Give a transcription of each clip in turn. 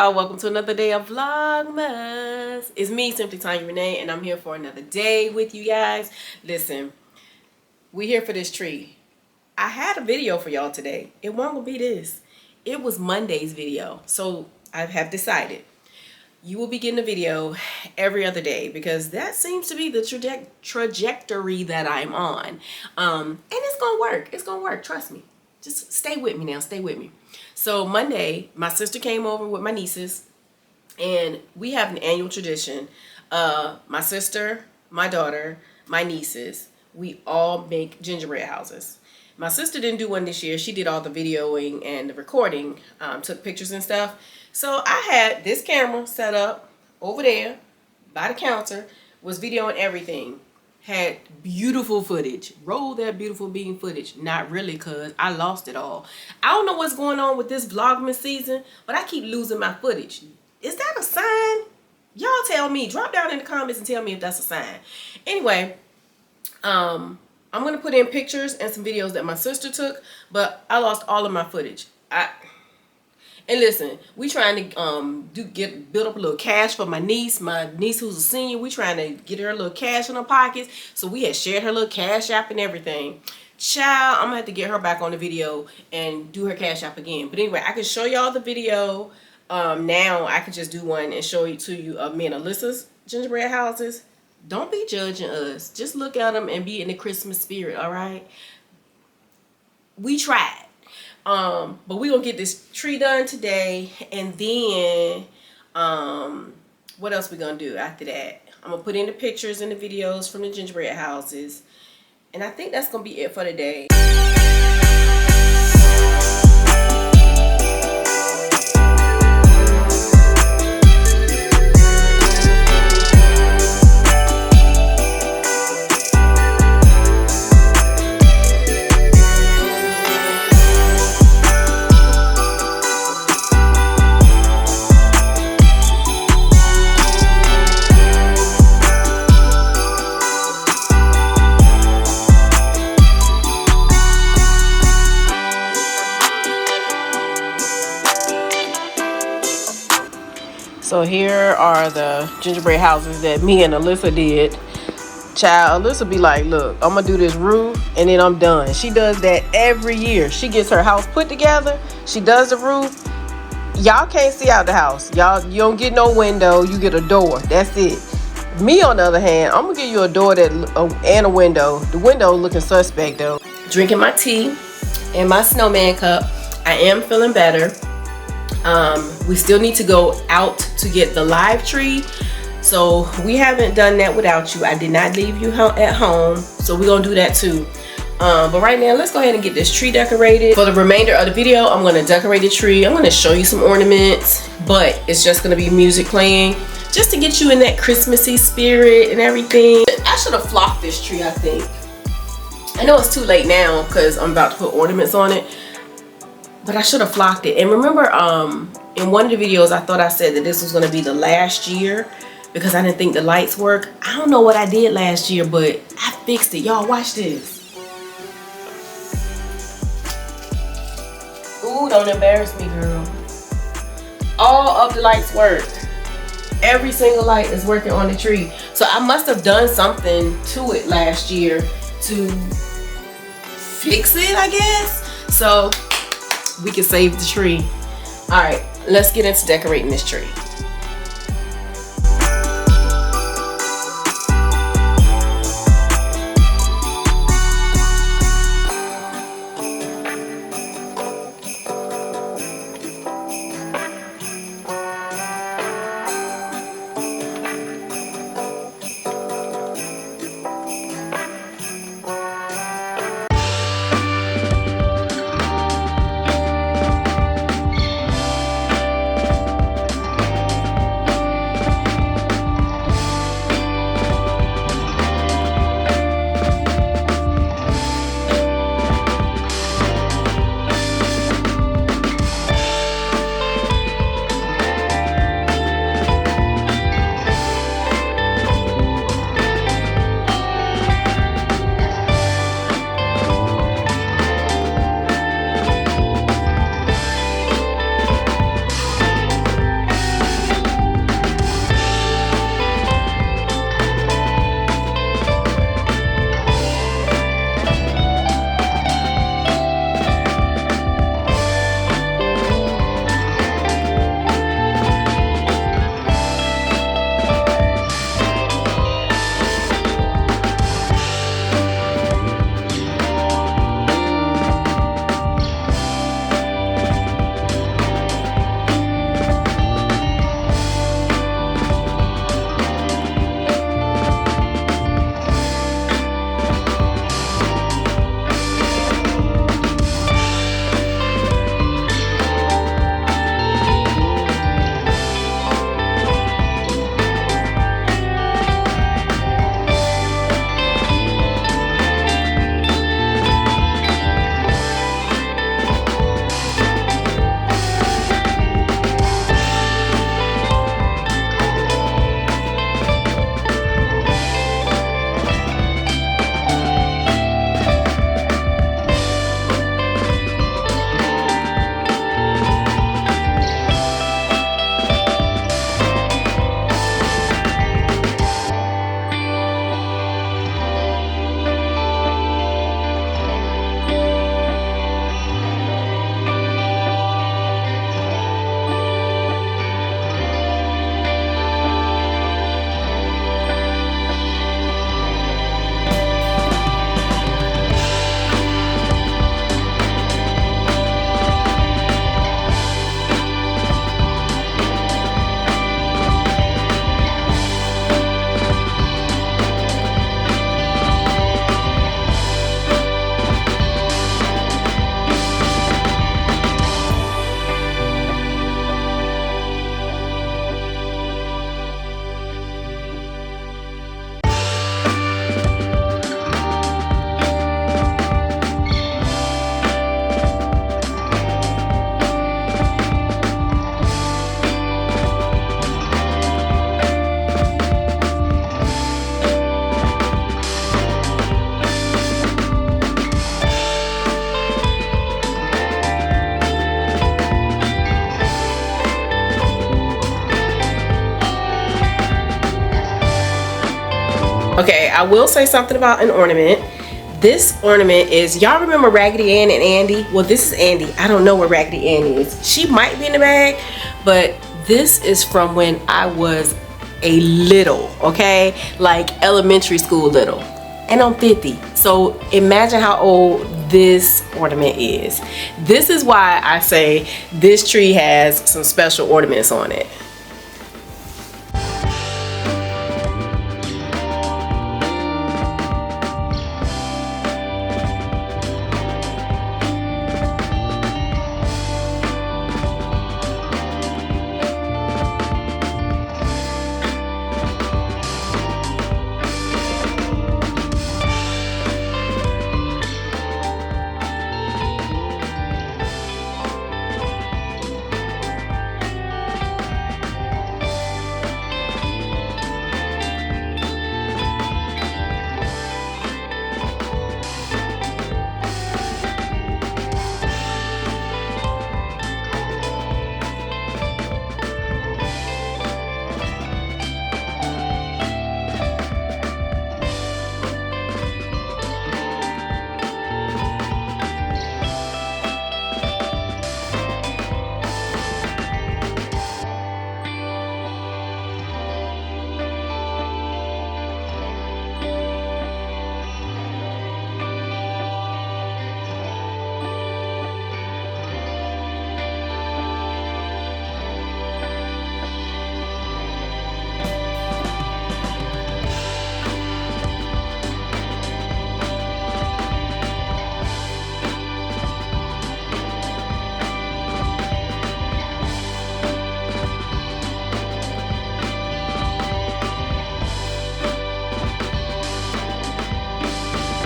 y'all, welcome to another day of Vlogmas. It's me, Simply Tonya Renee, and I'm here for another day with you guys. Listen, we here for this tree. I had a video for y'all today. It wasn't gonna be this. It was Monday's video. So I have decided you will be getting a video every other day because that seems to be the trajectory that I'm on. And it's gonna work. It's gonna work. Trust me. Just stay with me now. Stay with me. So Monday, my sister came over with my nieces, and we have an annual tradition. My sister, my daughter, my nieces, we all make gingerbread houses. My sister didn't do one this year. She did all the videoing and the recording, took pictures and stuff. So I had this camera set up over there by the counter, was videoing everything. Had beautiful footage. Roll that beautiful bean footage. Not really, cuz I lost it all. I don't know what's going on with this Vlogmas season, but I keep losing my footage. Is that a sign? Y'all tell me. Drop down in the comments and tell me if that's a sign. Anyway, I'm gonna put in pictures and some videos that my sister took, but I lost all of my footage. And listen, we trying to build up a little cash for my niece. My niece who's a senior, we trying to get her a little cash in her pockets. So we had shared her little cash app and everything. Child, I'm gonna have to get her back on the video and do her cash app again. But anyway, I can show y'all the video. Now I can just do one and show it to you of me and Alyssa's gingerbread houses. Don't be judging us. Just look at them and be in the Christmas spirit, all right? We tried. But we're gonna get this tree done today, and then what else we gonna do after that? I'm gonna put in the pictures and the videos from the gingerbread houses, and I think that's gonna be it for today. So here are the gingerbread houses that me and Alyssa did. Child, Alyssa be like, look, I'm gonna do this roof and then I'm done. She does that every year. She gets her house put together. She does the roof. Y'all can't see out the house. You don't get no window. You get a door. That's it. Me, on the other hand, I'm gonna give you a door and a window. The window looking suspect though. Drinking my tea in my snowman cup. I am feeling better. We still need to go out to get the live tree, so we haven't done that without you. I did not leave you at home, so we're gonna do that too. But right now, let's go ahead and get this tree decorated. For the remainder of the video, I'm gonna decorate the tree. I'm gonna show you some ornaments, but it's just gonna be music playing just to get you in that Christmassy spirit and everything. I should have flocked this tree, I think. I know it's too late now because I'm about to put ornaments on it, but I should have flocked it. And remember, in one of the videos, I thought I said that this was going to be the last year because I didn't think the lights work. I don't know what I did last year, but I fixed it. Y'all, watch this. Ooh, don't embarrass me, girl. All of the lights work. Every single light is working on the tree. So I must have done something to it last year to fix it, I guess. So we can save the tree. All right, let's get into decorating this tree. Okay, I will say something about an ornament. This ornament is, y'all remember Raggedy Ann and Andy? Well, this is Andy. I don't know where Raggedy Ann is. She might be in the bag, but this is from when I was a little, okay? Like elementary school little. And I'm 50. So imagine how old this ornament is. This is why I say this tree has some special ornaments on it.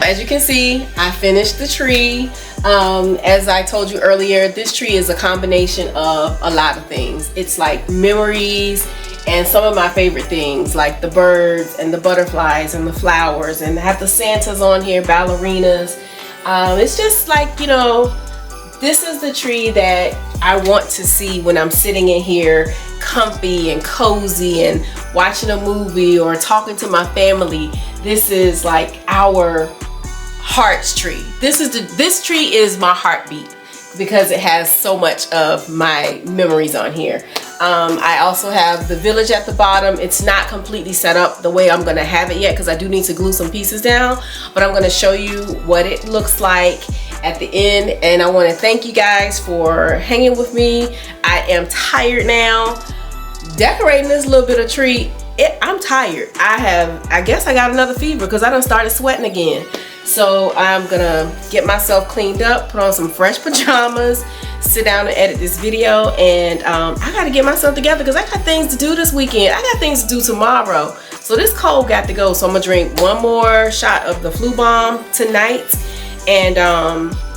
As you can see, I finished the tree. As I told you earlier, this tree is a combination of a lot of things. It's like memories and some of my favorite things, like the birds and the butterflies and the flowers, and I have the Santas on here, ballerinas. It's just like, you know, this is the tree that I want to see when I'm sitting in here comfy and cozy and watching a movie or talking to my family. This is like our heart's tree. This tree is my heartbeat because it has so much of my memories on here. I also have the village at the bottom. It's not completely set up the way I'm gonna have it yet because I do need to glue some pieces down, but I'm gonna show you what it looks like at the end. And I want to thank you guys for hanging with me. I am tired now. Decorating this little bit of tree, I'm tired. I guess I got another fever because I done started sweating again. So I'm gonna get myself cleaned up, put on some fresh pajamas, sit down and edit this video, and I gotta get myself together because I got things to do this weekend. I got things to do tomorrow. So this cold got to go. So I'm gonna drink one more shot of the flu bomb tonight, and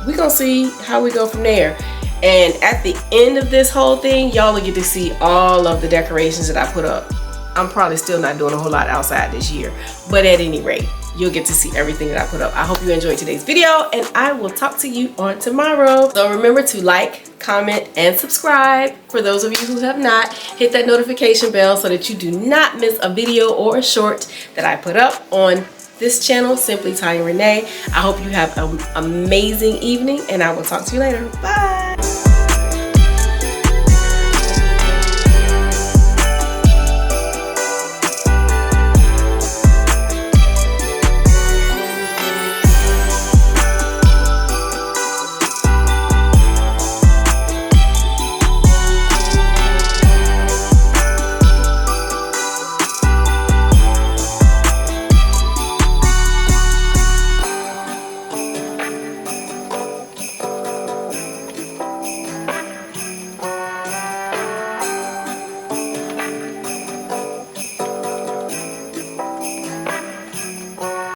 we're gonna see how we go from there. And at the end of this whole thing, y'all will get to see all of the decorations that I put up. I'm probably still not doing a whole lot outside this year, but at any rate, you'll get to see everything that I put up. I hope you enjoyed today's video, and I will talk to you on tomorrow. So remember to like, comment, and subscribe. For those of you who have not, hit that notification bell so that you do not miss a video or a short that I put up on this channel, Simply Tonya Renee. I hope you have an amazing evening, and I will talk to you later. Bye.